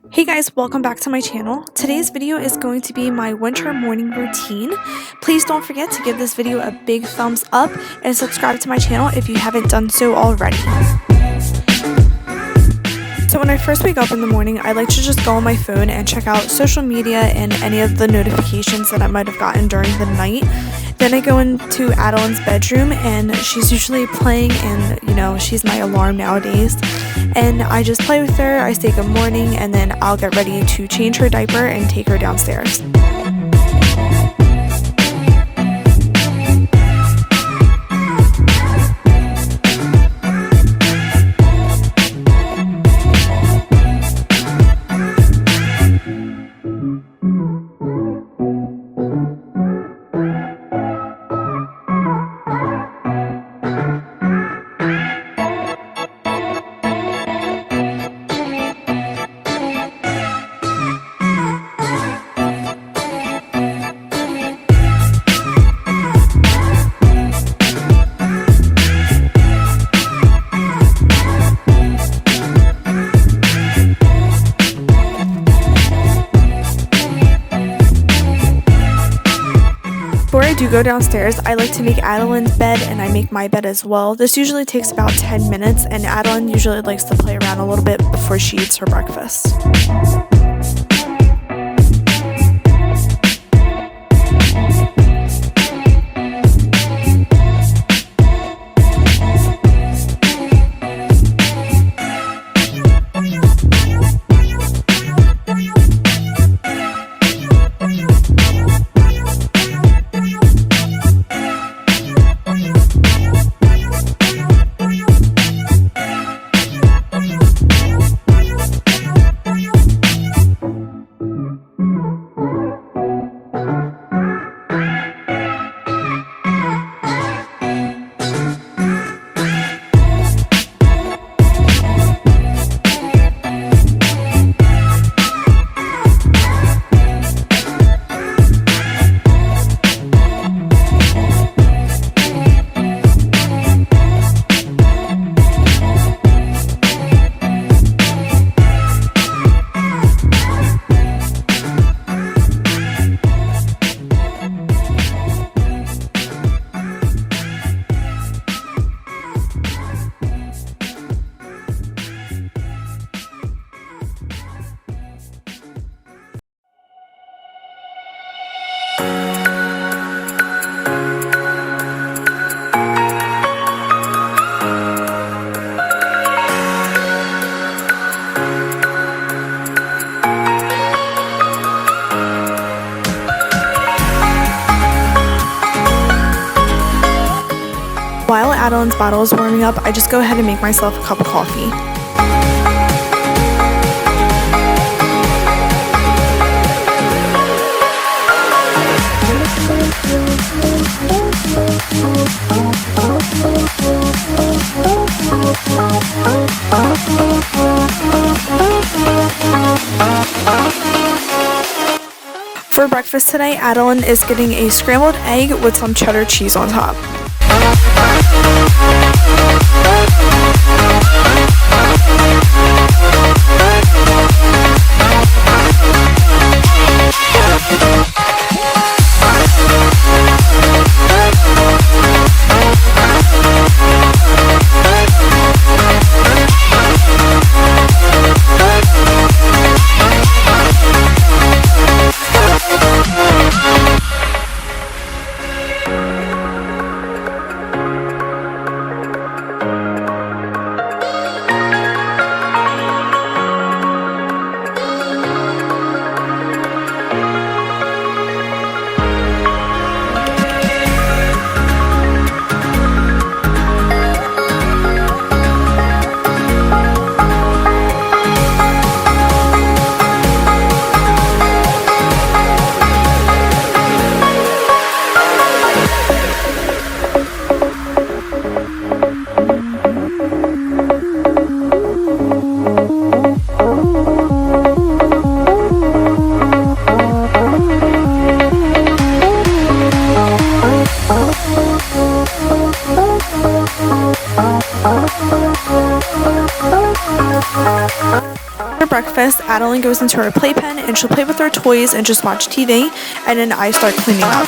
Hey guys, welcome back to my channel. Today's video is going to be my winter morning routine. Please don't forget to give this video a big thumbs up and subscribe to my channel if you haven't done so already. So when I first wake up in the morning, I like to just go on my phone and check out social media and any of the notifications that I might have gotten during the night. Then I go into Adalynne's bedroom and she's usually playing, and she's my alarm nowadays. And I just play with her, I say good morning, and then I'll get ready to change her diaper and take her downstairs. Before I do go downstairs, I like to make Adalynne's bed and I make my bed as well. This usually takes about 10 minutes, and Adalynne usually likes to play around a little bit before she eats her breakfast. While Adalynne's bottle is warming up, I just go ahead and make myself a cup of coffee. For breakfast today, Adalynne is getting a scrambled egg with some cheddar cheese on top. breakfast, Adalynne goes into her playpen and she'll play with her toys and just watch TV, and then I start cleaning up.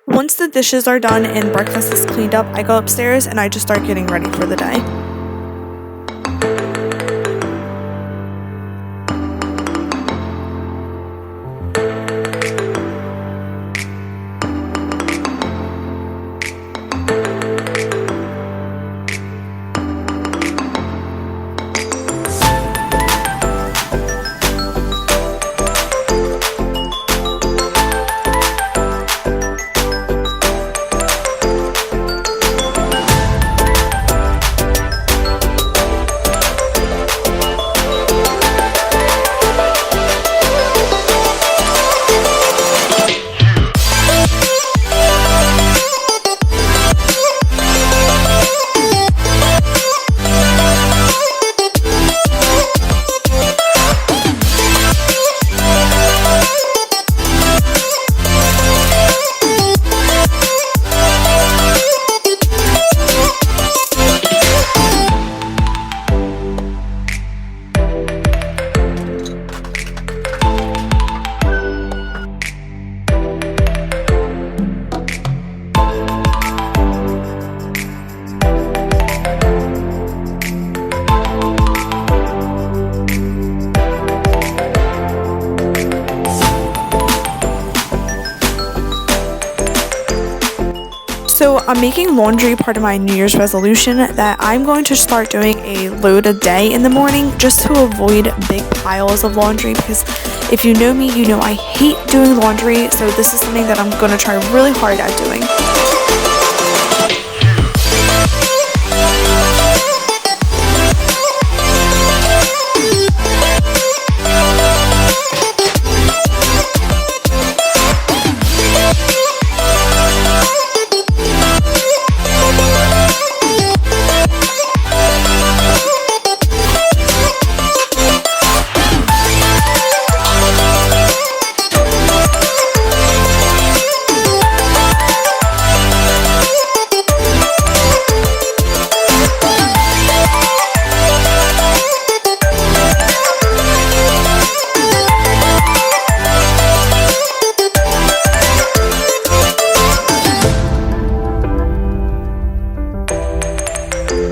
Once the dishes are done and breakfast is cleaned up, I go upstairs and I just start getting ready for the day. So I'm making laundry part of my New Year's resolution that I'm going to start doing a load a day in the morning just to avoid big piles of laundry, because if you know me, you know I hate doing laundry, so this is something that I'm going to try really hard at doing.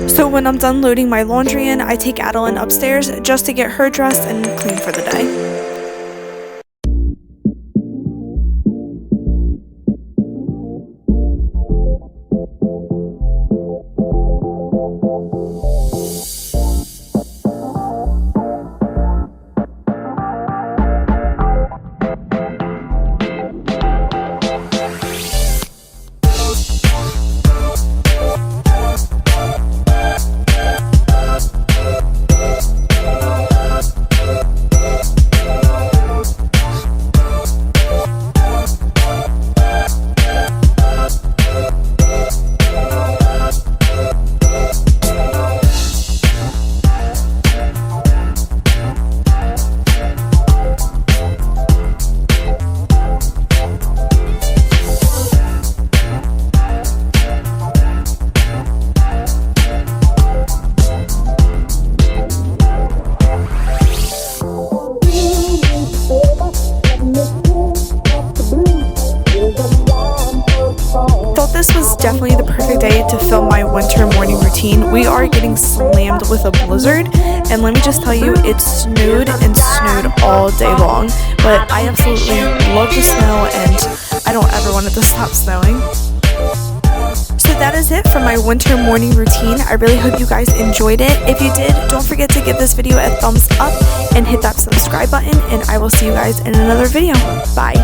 So when I'm done loading my laundry in, I take Adalynne upstairs just to get her dressed and clean for the day. This was definitely the perfect day to film my winter morning routine. We are getting slammed with a blizzard, and let me just tell you, it snowed and snowed all day long, but I absolutely love the snow and I don't ever want it to stop snowing. So So that is it for my winter morning routine. I really hope you guys enjoyed it. If you did, don't forget to give this video a thumbs up and hit that subscribe button, and I will see you guys in another video. Bye.